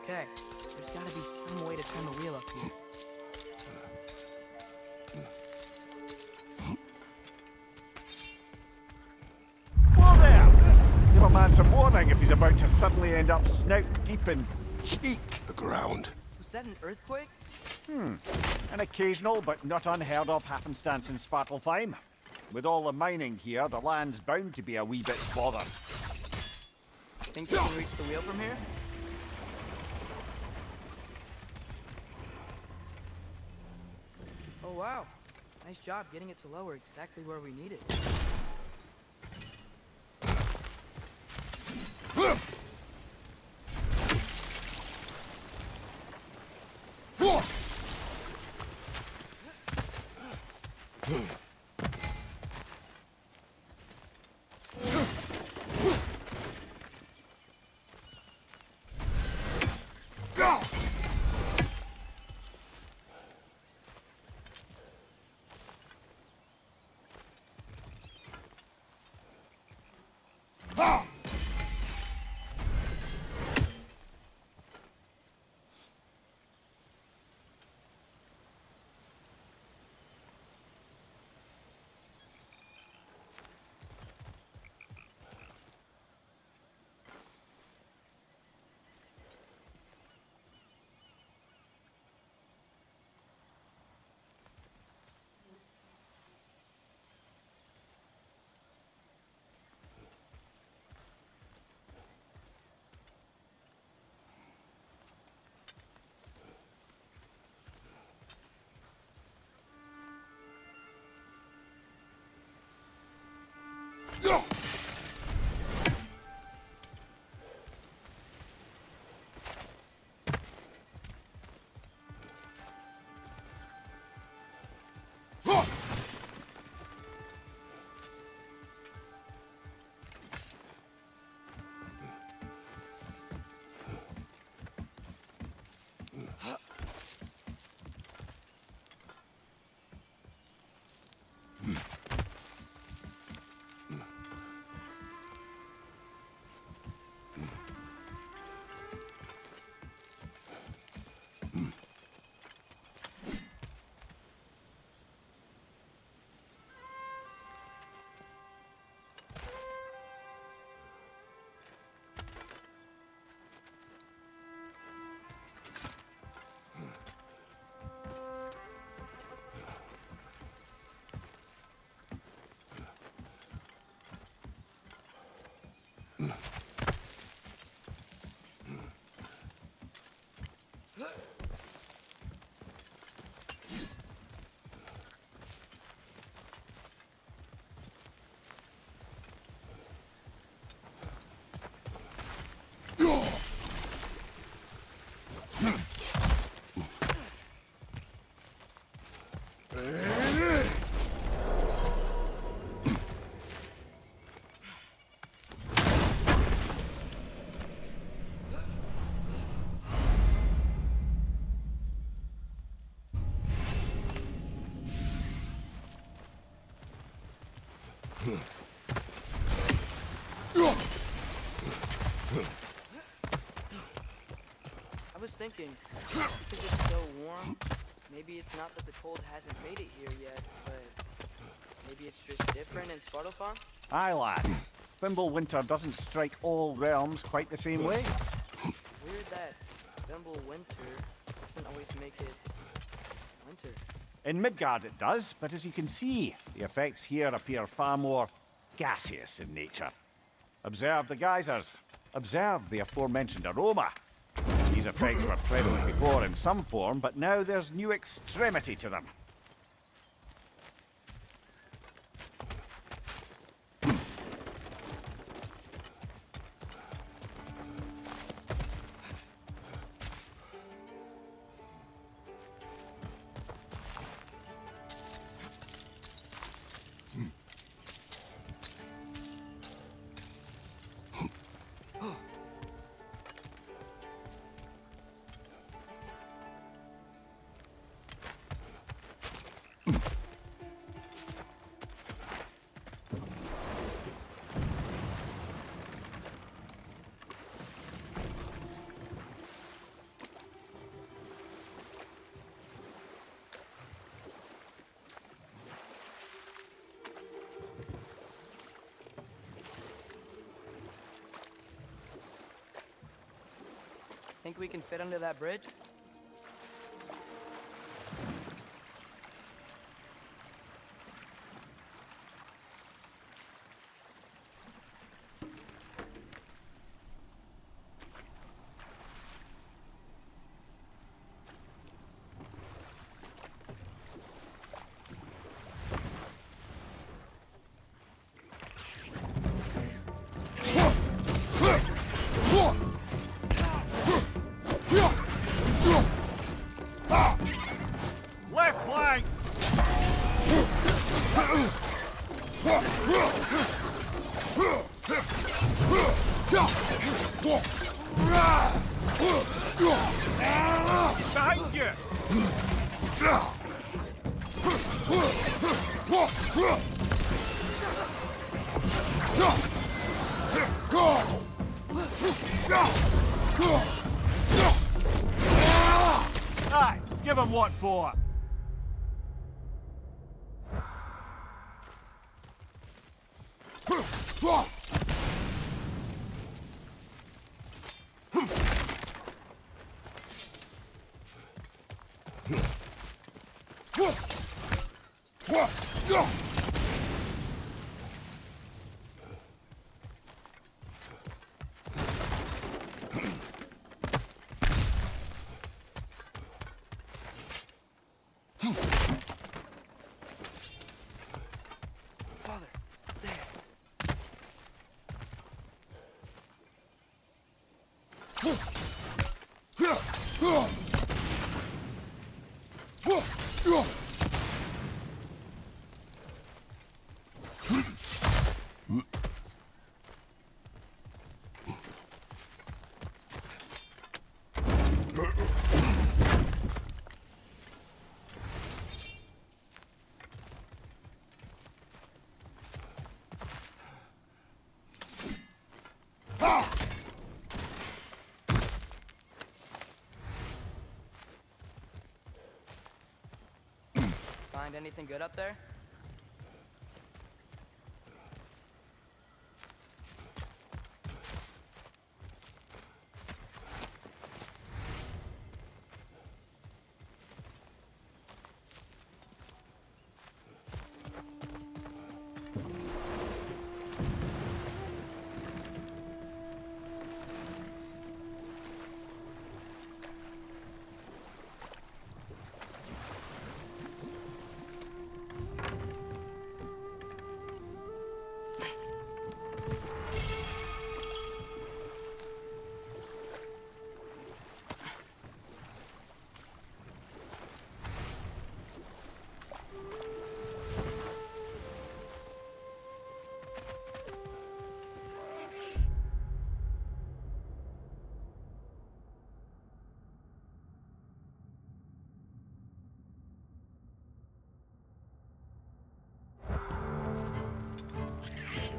Okay, there's gotta be some way to turn the wheel up here. Whoa there! Give a man some warning if he's about to suddenly end up snout deep in cheek. The ground. Was that an earthquake? An occasional but not unheard of happenstance in Svartalfheim. With all the mining here, the land's bound to be a wee bit bothered. Think you can reach the wheel from here? Oh wow, nice job getting it to lower exactly where we need it. was thinking, because it's so warm, maybe it's not that the cold hasn't made it here yet, but maybe it's just different in Svartalfheim? Aye, lad. Thimble winter doesn't strike all realms quite the same way. Weird that Thimble winter doesn't always make it winter. In Midgard it does, but as you can see, the effects here appear far more gaseous in nature. Observe the geysers. Observe the aforementioned aroma. These effects were prevalent before in some form, but now there's new extremity to them. Think we can fit under that bridge? Left flank! Behind you! Aye, give him what for! Father, there. Find anything good up there?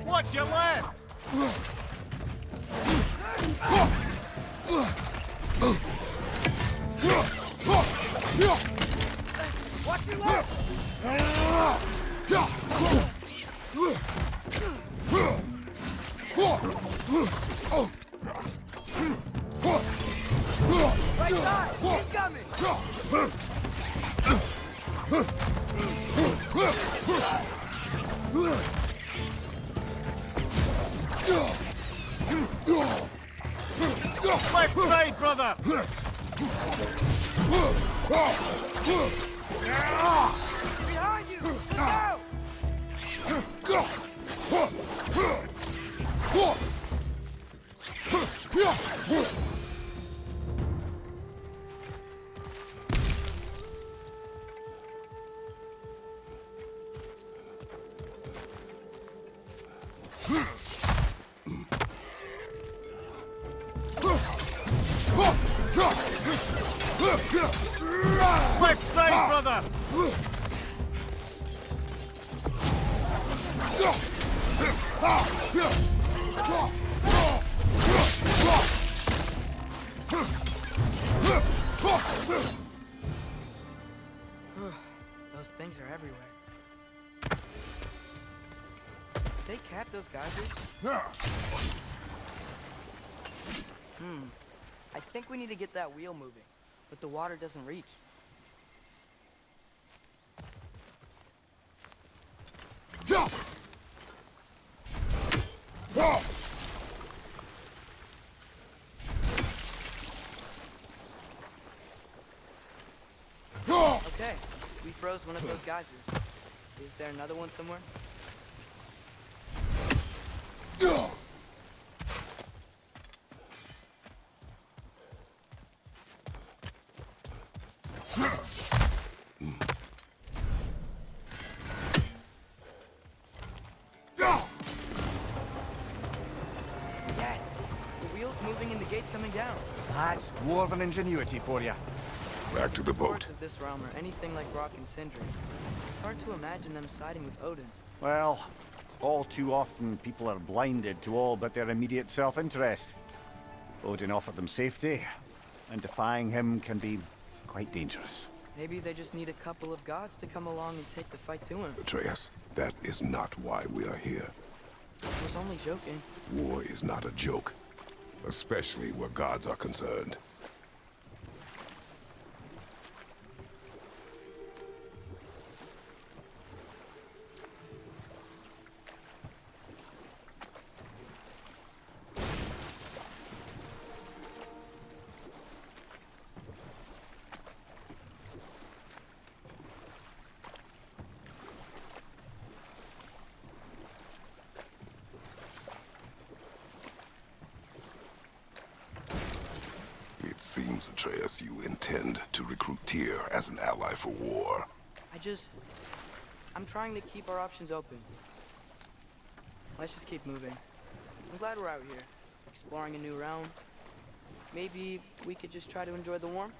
Watch your left! Left side, brother! Behind you! Look out! Left side, brother! Those things are everywhere. They cap those geysers? I think we need to get that wheel moving, but the water doesn't reach. Okay, we froze one of those geysers. Is there another one somewhere? Yes, the wheel's moving and the gate's coming down. That's dwarven ingenuity for you. Back to the Parts boat. of this realm are anything like rock and cinder. It's hard to imagine them siding with Odin. Well, all too often people are blinded to all but their immediate self-interest. Odin offered them safety, and defying him can be quite dangerous. Maybe they just need a couple of gods to come along and take the fight to him. Atreus, that is not why we are here. I was only joking. War is not a joke, especially where gods are concerned. It seems, Atreus, you intend to recruit Tyr as an ally for war. I'm trying to keep our options open. Let's just keep moving. I'm glad we're out here, exploring a new realm. Maybe we could just try to enjoy the warmth?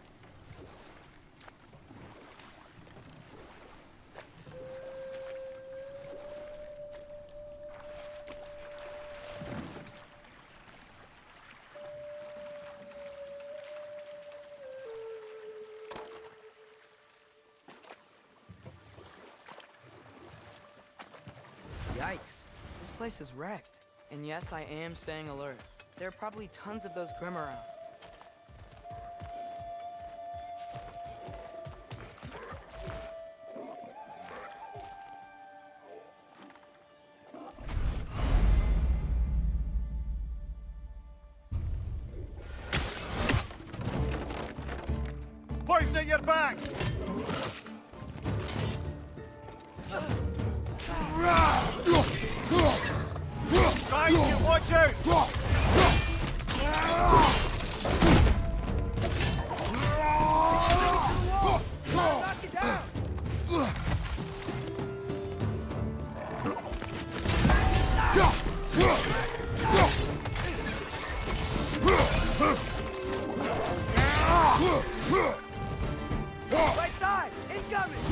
Yikes. This place is wrecked. And yes, I am staying alert. There are probably tons of those Grim around. Poison at your back! Thank you, watch out! Knock it down! Right side! Incoming!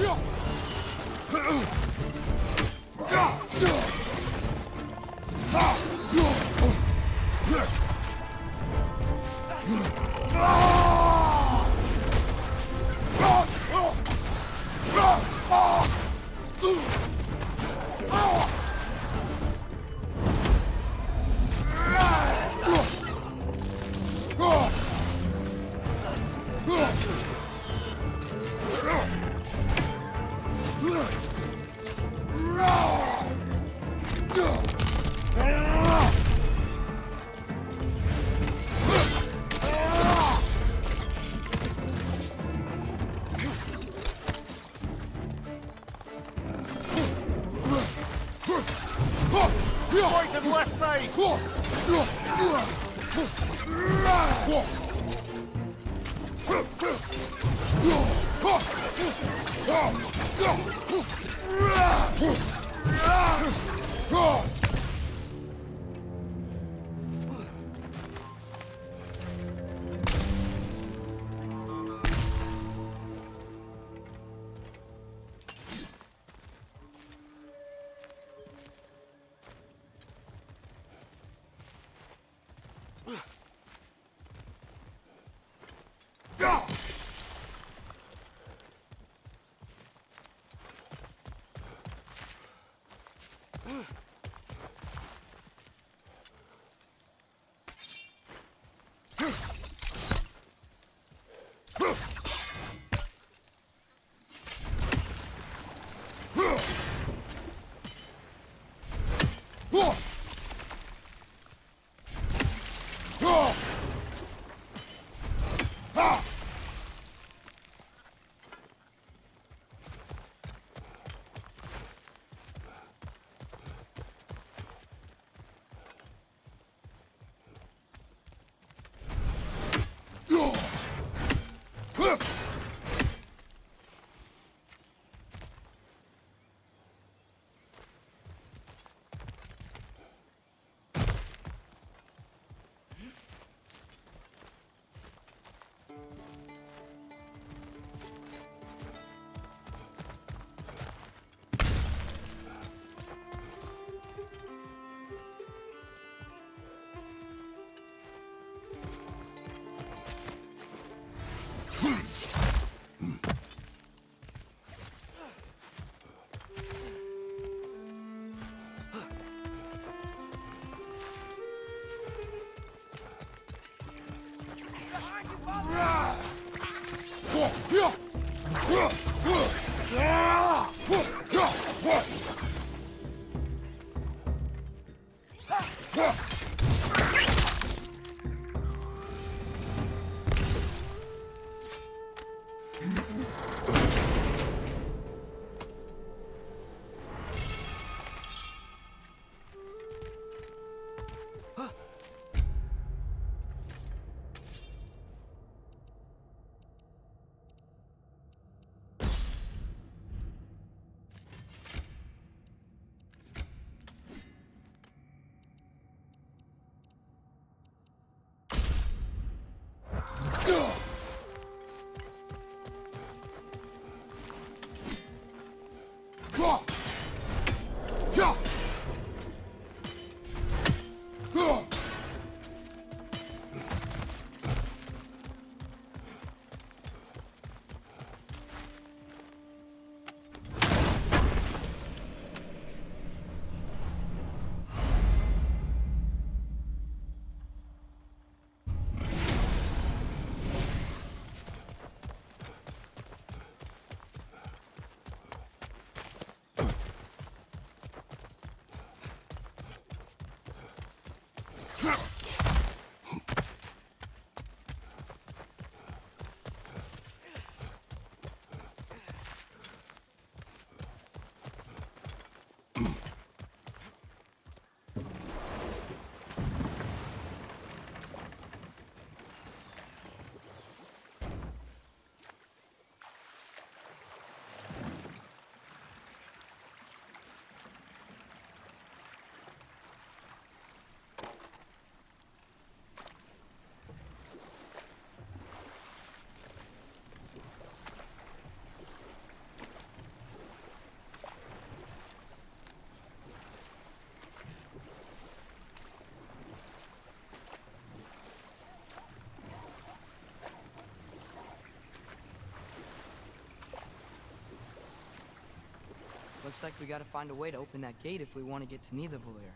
Looks like we gotta find a way to open that gate if we want to get to Nidavellir.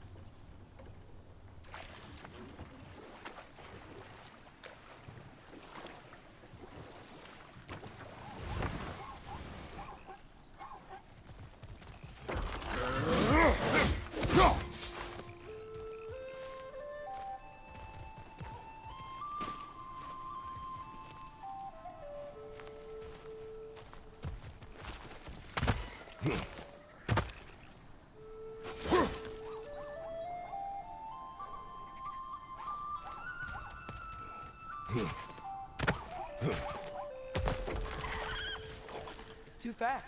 It's too fast.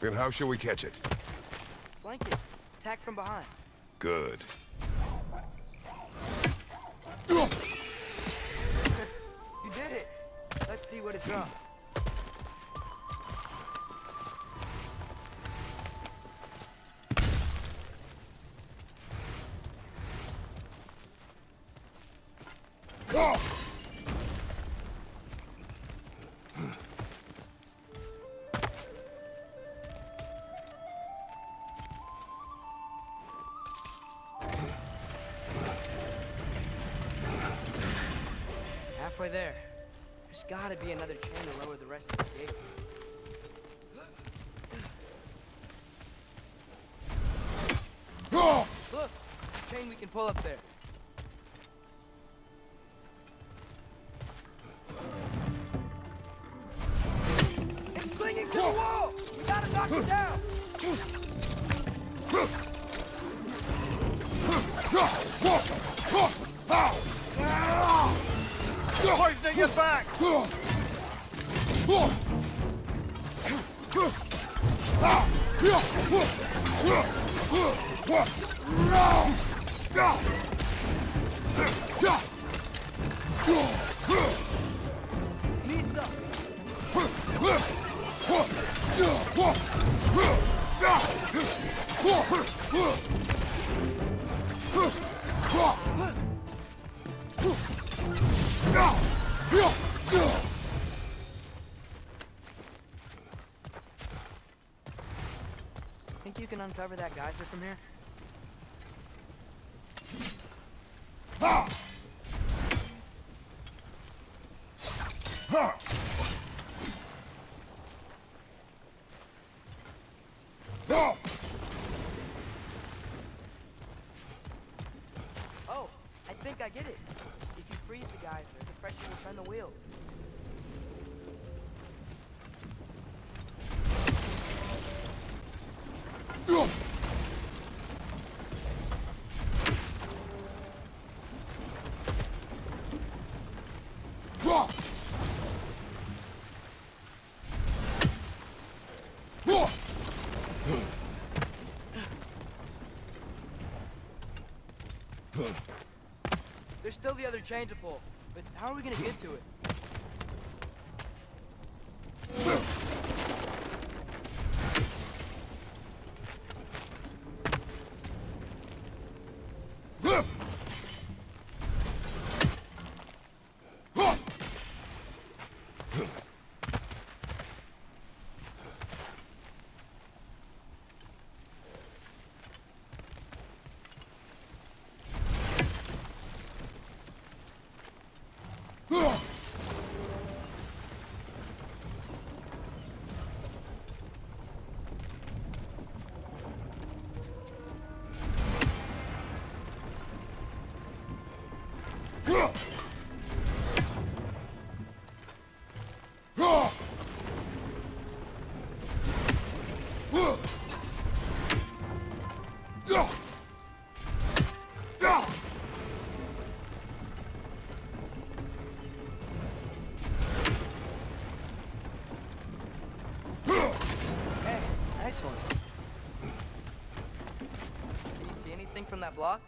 Then how shall we catch it? Flank it. Attack from behind. Good. You did it. Let's see what it drops. Halfway there. There's gotta be another chain to lower the rest of the gate. Look! Chain we can pull up there. It's clinging to the wall! We gotta knock it down! Poisoning your back! Needs up! Think you can uncover that geyser from here? Oh, I think I get it. If you freeze the geyser, the pressure will turn the wheel. There's still the other chain to pull, but how are we gonna get to it? Hey, nice one. Can you see anything from that block?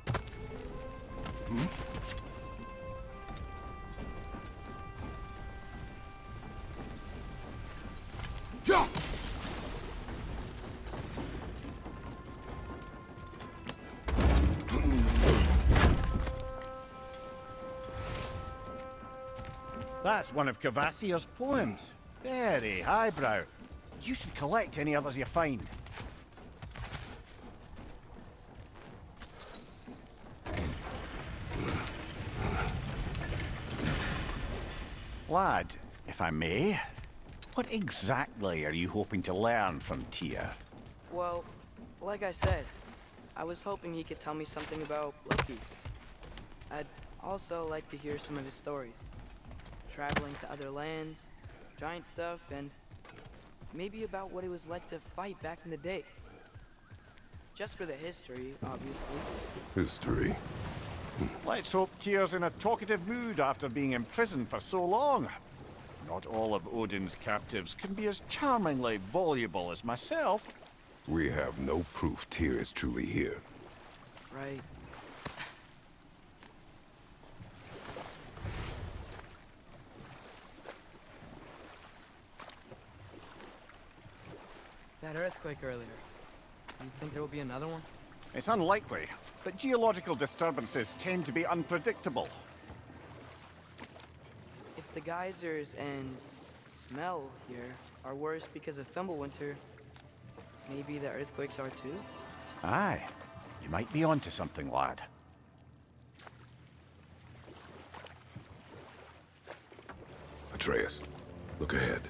That's one of Cavassier's poems. Very highbrow. You should collect any others you find. Lad, if I may, what exactly are you hoping to learn from Tyr? Well, like I said, I was hoping he could tell me something about Loki. I'd also like to hear some of his stories. Traveling to other lands, giant stuff, and maybe about what it was like to fight back in the day. Just for the history, obviously. History. Let's hope Tyr's in a talkative mood after being imprisoned for so long. Not all of Odin's captives can be as charmingly voluble as myself. We have no proof Tyr is truly here. Right. That earthquake earlier. Do you think there will be another one? It's unlikely, but geological disturbances tend to be unpredictable. If the geysers and smell here are worse because of Fimbulwinter, maybe the earthquakes are too? Aye, you might be onto something, lad. Atreus, look ahead.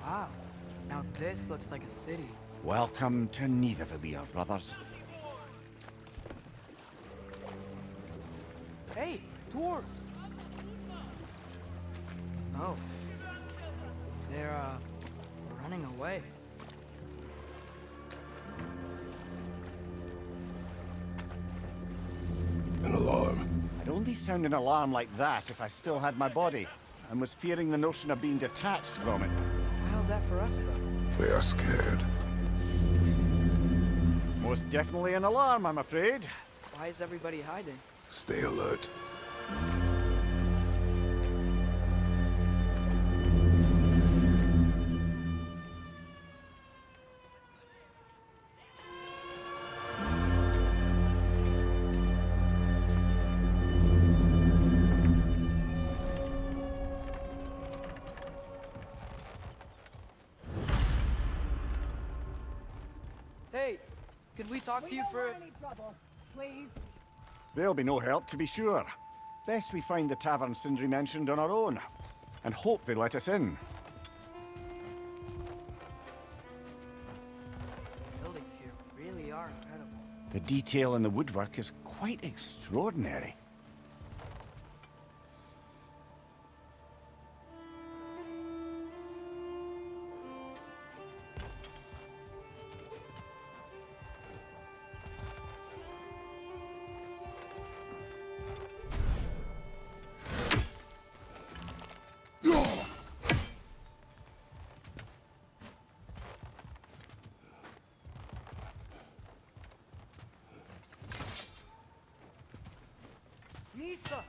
Wow. Now this looks like a city. Welcome to Nidavellir, brothers. Hey, dwarves! Oh. They're, running away. An alarm. I'd only sound an alarm like that if I still had my body, and was fearing the notion of being detached from it. How's that for us, though? They are scared. Most definitely an alarm, I'm afraid. Why is everybody hiding? Stay alert. Hey, could we talk to you for... any trouble, please. There'll be no help, to be sure. Best we find the tavern Sindri mentioned on our own, and hope they let us in. Buildings here really are incredible. The detail in the woodwork is quite extraordinary. Nisa!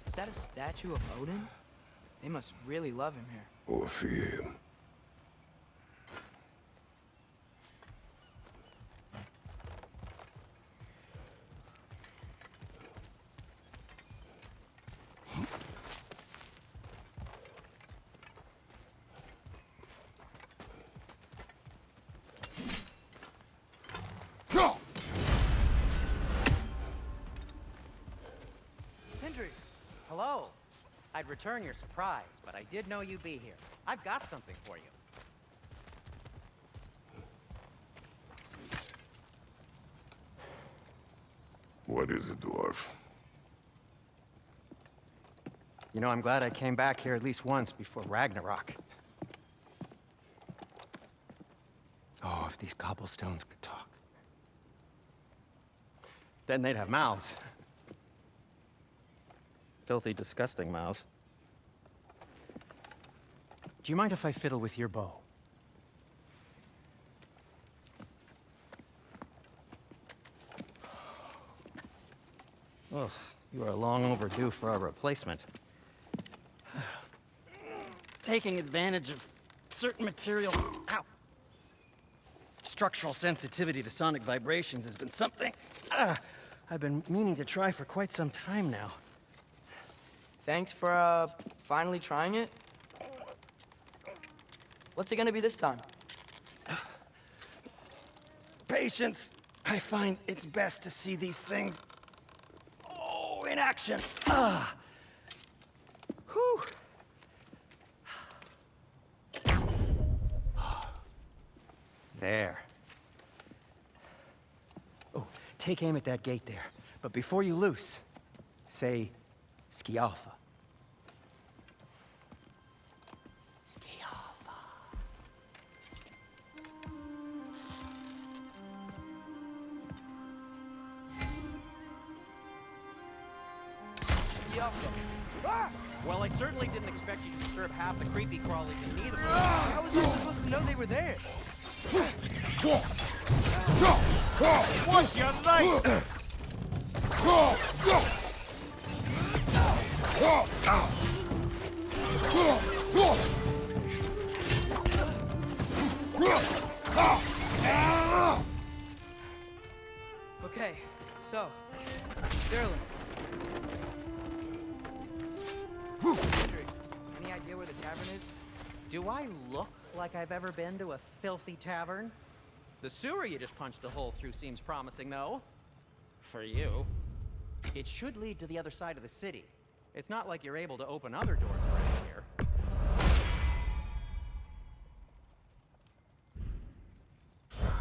Is that a statue of Odin? They must really love him here. Or fear him. Hendry! Hello. I'd return your surprise, but I did know you'd be here. I've got something for you. What is it, dwarf? You know, I'm glad I came back here at least once before Ragnarok. Oh, if these cobblestones could talk. Then they'd have mouths. Filthy, disgusting mouths. Do you mind if I fiddle with your bow? Oh, you are long overdue for a replacement. Taking advantage of certain materials. Ow! Structural sensitivity to sonic vibrations has been something I've been meaning to try for quite some time now. Thanks for, finally trying it. What's it gonna be this time? Patience. I find it's best to see these things, in action. Whew. There. Oh, take aim at that gate there. But before you loose, say, Skialfa. Yaffa. Ah! Well, I certainly didn't expect you to disturb half the creepy crawlies in need of them. How was I supposed to know they were there? What's your right? Okay, so, Sterling. Henry, any idea where the tavern is? Do I look like I've ever been to a filthy tavern? The sewer you just punched a hole through seems promising, though. For you. It should lead to the other side of the city. It's not like you're able to open other doors around here.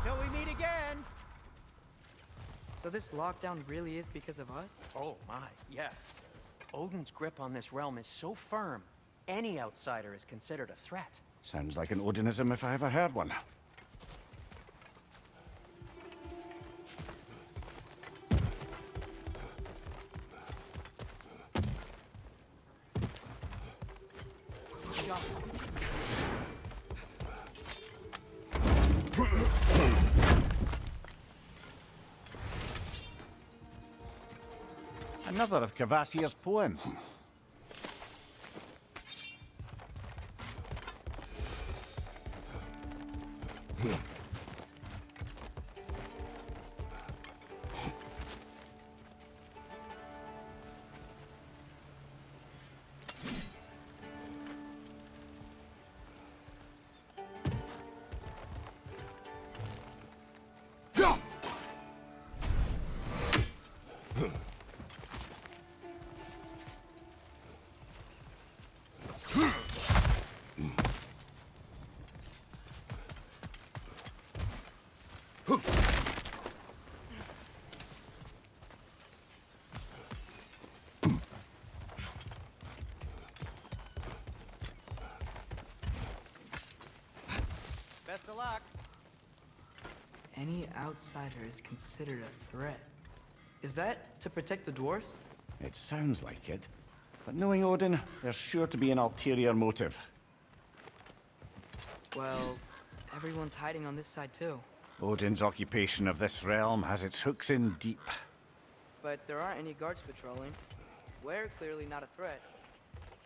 Till we meet again! So this lockdown really is because of us? Oh my, yes. Odin's grip on this realm is so firm, any outsider is considered a threat. Sounds like an Odinism if I ever heard one. Another of Cavassier's poems. Best of luck. Any outsider is considered a threat. Is that to protect the dwarves? It sounds like it. But knowing Odin, there's sure to be an ulterior motive. Well, everyone's hiding on this side too. Odin's occupation of this realm has its hooks in deep. But there aren't any guards patrolling. We're clearly not a threat.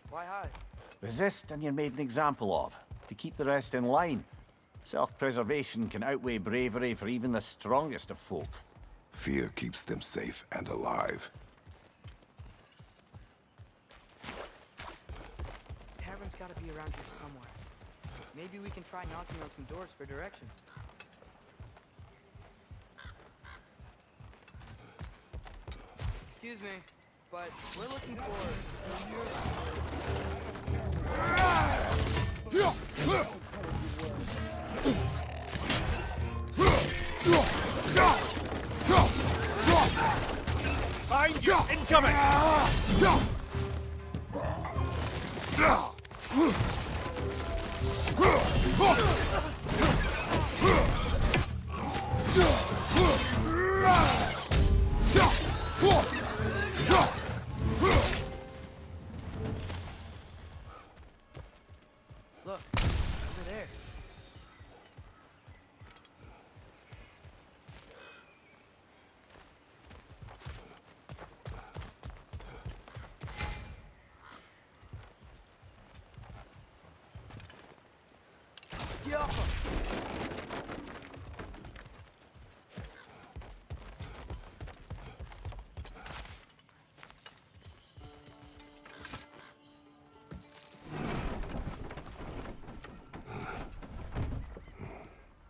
Why hide? Resist and you're made an example of, to keep the rest in line. Self-preservation can outweigh bravery for even the strongest of folk. Fear keeps them safe and alive. Tavern's gotta be around here somewhere. Maybe we can try knocking on some doors for directions. Excuse me, but we're looking for... Find you! Incoming! Look, over there. Yaffa!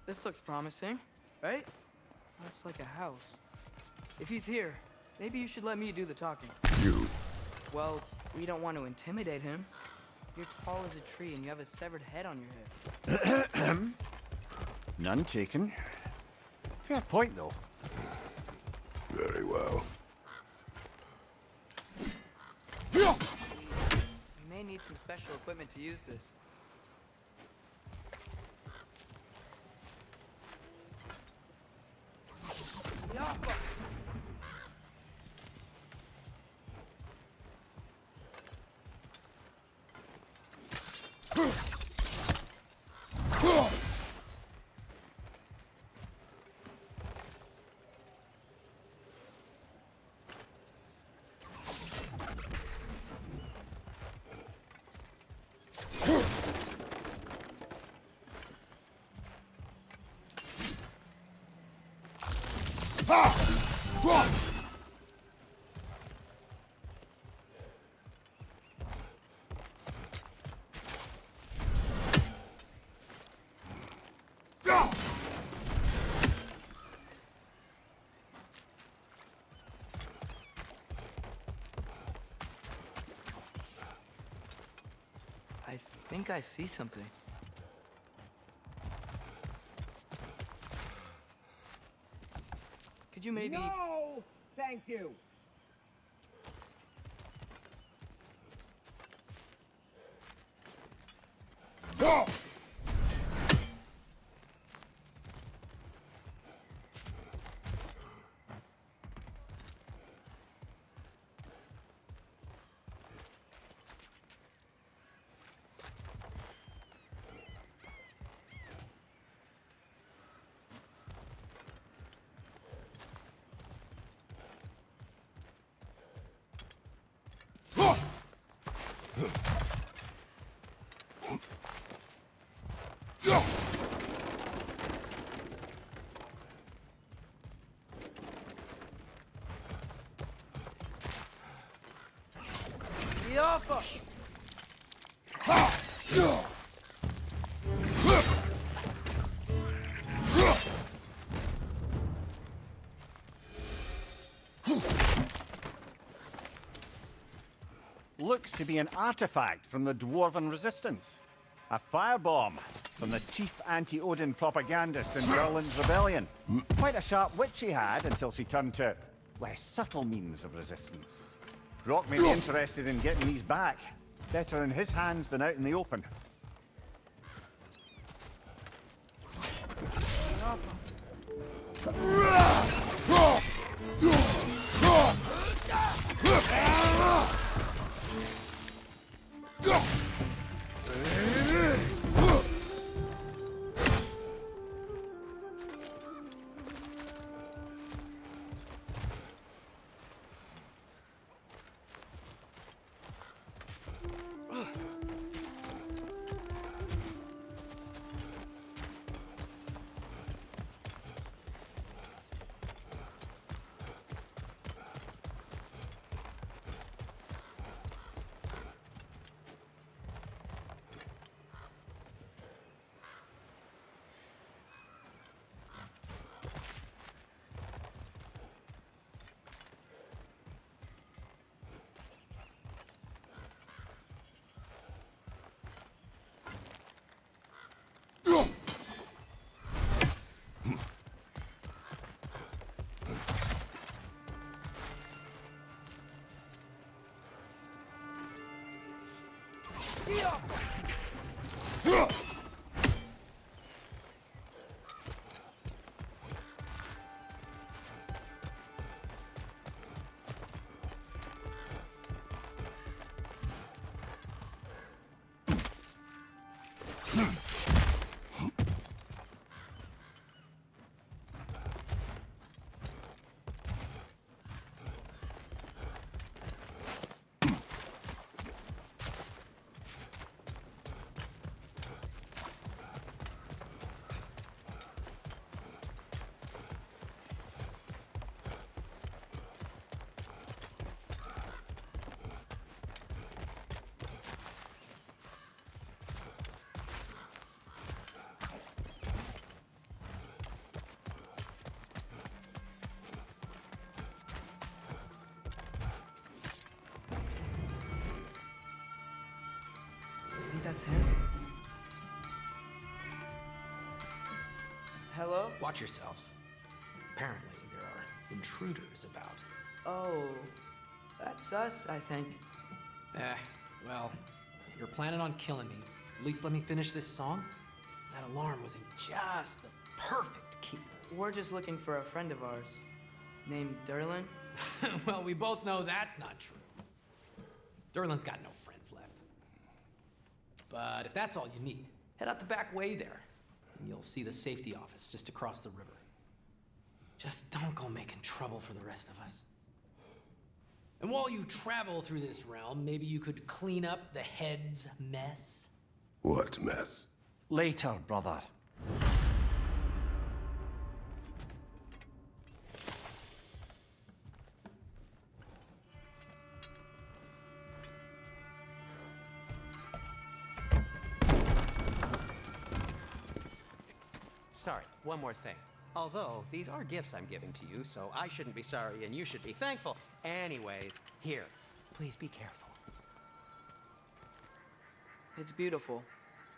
This looks promising, right? That's like a house. If he's here, maybe you should let me do the talking. You. Well, we don't want to intimidate him. You're tall as a tree and you have a severed head on your head. None taken. Fair point, though. Very well. We may need some special equipment to use this. Yaffa! I think I see something. Could you maybe... No! Thank you. Yoppa! Looks to be an artifact from the Dwarven Resistance. A firebomb from the chief anti-Odin propagandist in Berlin's rebellion. Quite a sharp wit she had until she turned to less subtle means of resistance. Brock may be interested in getting these back. Better in his hands than out in the open. I think that's him. Hello? Watch yourselves. Apparently, there are intruders about. Oh, that's us, I think. Well, if you're planning on killing me, at least let me finish this song. That alarm was in just the perfect key. We're just looking for a friend of ours, named Derlin. Well, we both know that's not true. Derlin's got no friends left. But if that's all you need, head out the back way there, and you'll see the safety office just across the river. Just don't go making trouble for the rest of us. And while you travel through this realm, maybe you could clean up the head's mess? What mess? Later, brother. Sorry, one more thing. Although, these are gifts I'm giving to you, so I shouldn't be sorry and you should be thankful. Anyways, here, please be careful. It's beautiful.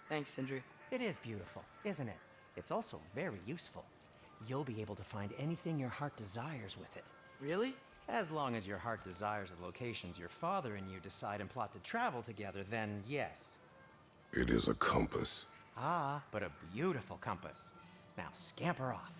Thanks, Sindri. It is beautiful, isn't it? It's also very useful. You'll be able to find anything your heart desires with it. Really? As long as your heart desires the locations your father and you decide and plot to travel together, then yes. It is a compass. Ah, but a beautiful compass. Now scamper off.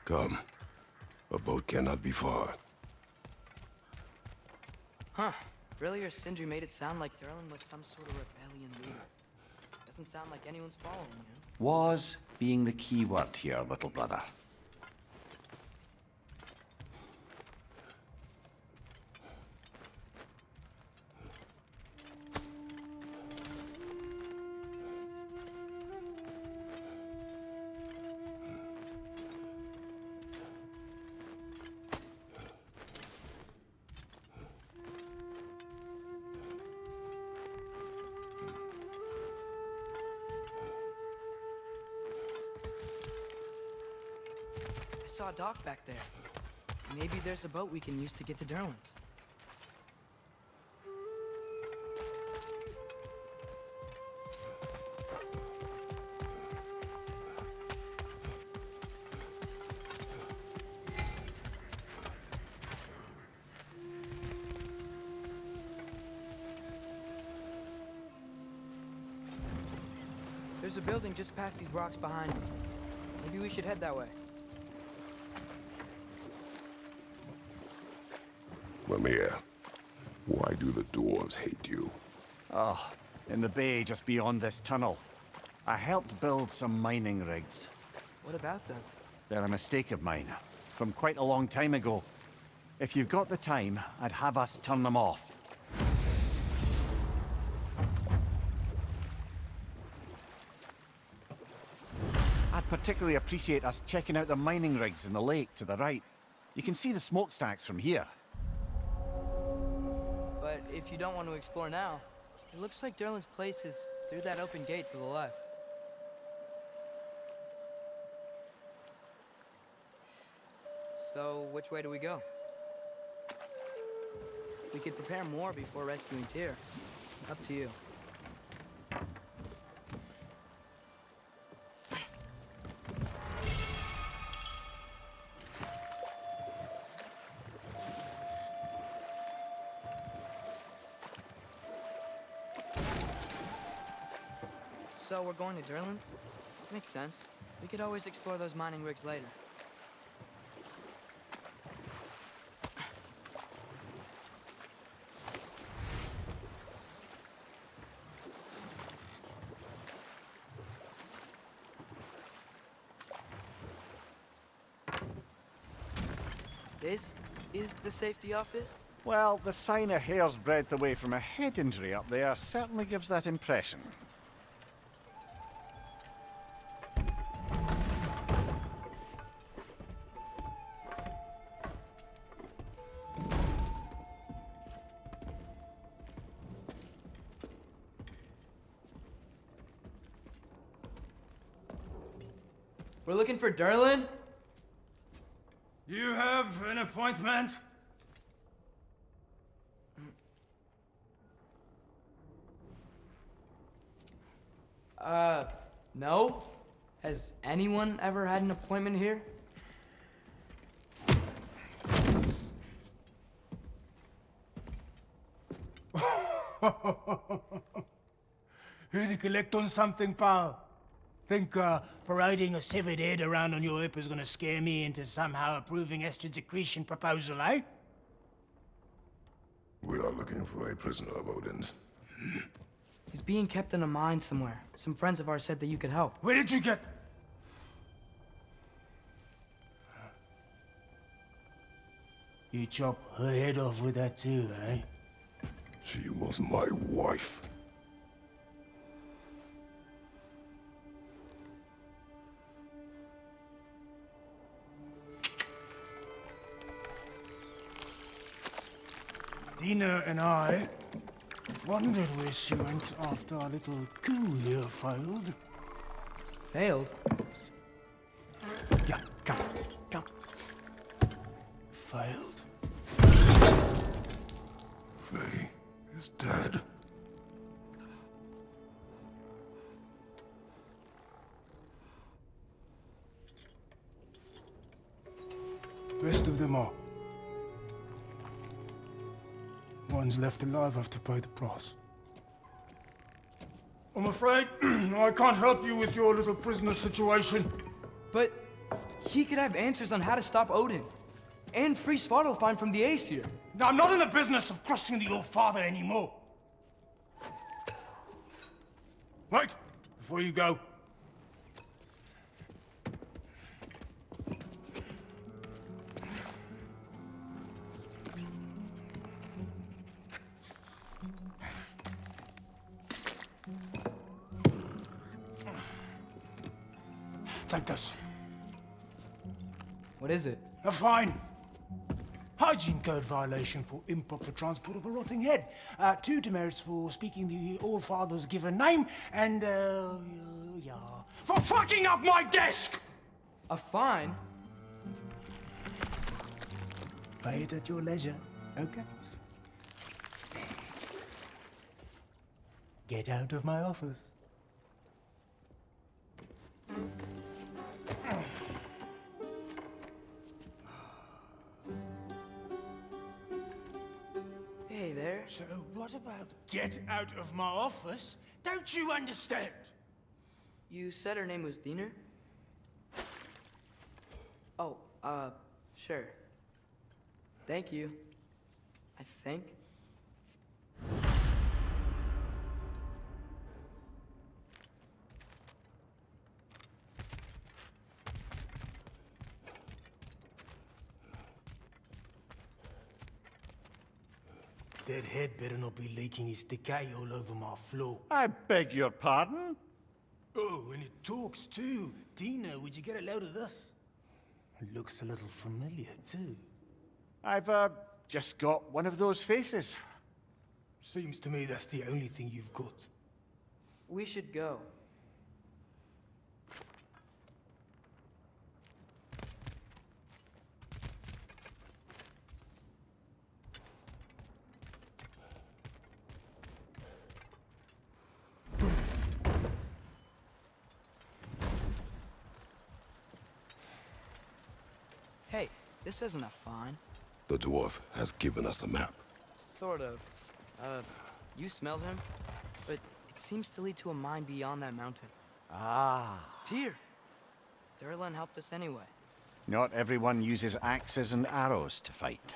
Come. A boat cannot be far. Huh. Earlier, Sindri made it sound like Durlin was some sort of rebellion leader. Doesn't sound like anyone's following you. Was being the key word here, little brother. I saw a dock back there. Maybe there's a boat we can use to get to Durlin's. There's a building just past these rocks behind me. Maybe we should head that way. Mimir, why do the dwarves hate you? Oh, in the bay just beyond this tunnel. I helped build some mining rigs. What about them? They're a mistake of mine, from quite a long time ago. If you've got the time, I'd have us turn them off. I'd particularly appreciate us checking out the mining rigs in the lake to the right. You can see the smokestacks from here. But if you don't want to explore now, it looks like Durlin's place is through that open gate to the left. So, which way do we go? We could prepare more before rescuing Tyr. Up to you. So we're going to Durlin's? Makes sense. We could always explore those mining rigs later. This is the safety office? Well, the sign a hair's breadth away from a head injury up there certainly gives that impression. We're looking for Durlin? You have an appointment? No? Has anyone ever had an appointment here? You recollect on something, pal? Think parading a severed head around on your hip is gonna scare me into somehow approving Esther's accretion proposal, eh? We are looking for a prisoner of Odin's. He's being kept in a mine somewhere. Some friends of ours said that you could help. Where did you get... You chop her head off with that too, eh? She was my wife. Dina and I wondered where she went after our little coup here failed. Failed? Yeah, come. Failed. Faye is dead. Rest of them are. One's left alive have to pay the price. I'm afraid I can't help you with your little prisoner situation. But he could have answers on how to stop Odin. And free Svartalfheim from the Aesir. Now, I'm not in the business of crossing the old father anymore. Wait, before you go. Take this. What is it? A fine. Hygiene code violation for improper transport of a rotting head. 2 demerits for speaking the All-Father's given name, and, yeah. For fucking up my desk! A fine? Pay it at your leisure, okay? Get out of my office. Hey there. So what about get out of my office? Don't you understand? You said her name was Diener? Oh, sure. Thank you. I think. That head better not be leaking his decay all over my floor. I beg your pardon? Oh, and it talks too. Dina, would you get a load of this? It looks a little familiar too. I've, just got one of those faces. Seems to me that's the only thing you've got. We should go. Hey, this isn't a fine. The dwarf has given us a map. Sort of. You smelled him? But it seems to lead to a mine beyond that mountain. Ah. Tyr! Durlan helped us anyway. Not everyone uses axes and arrows to fight.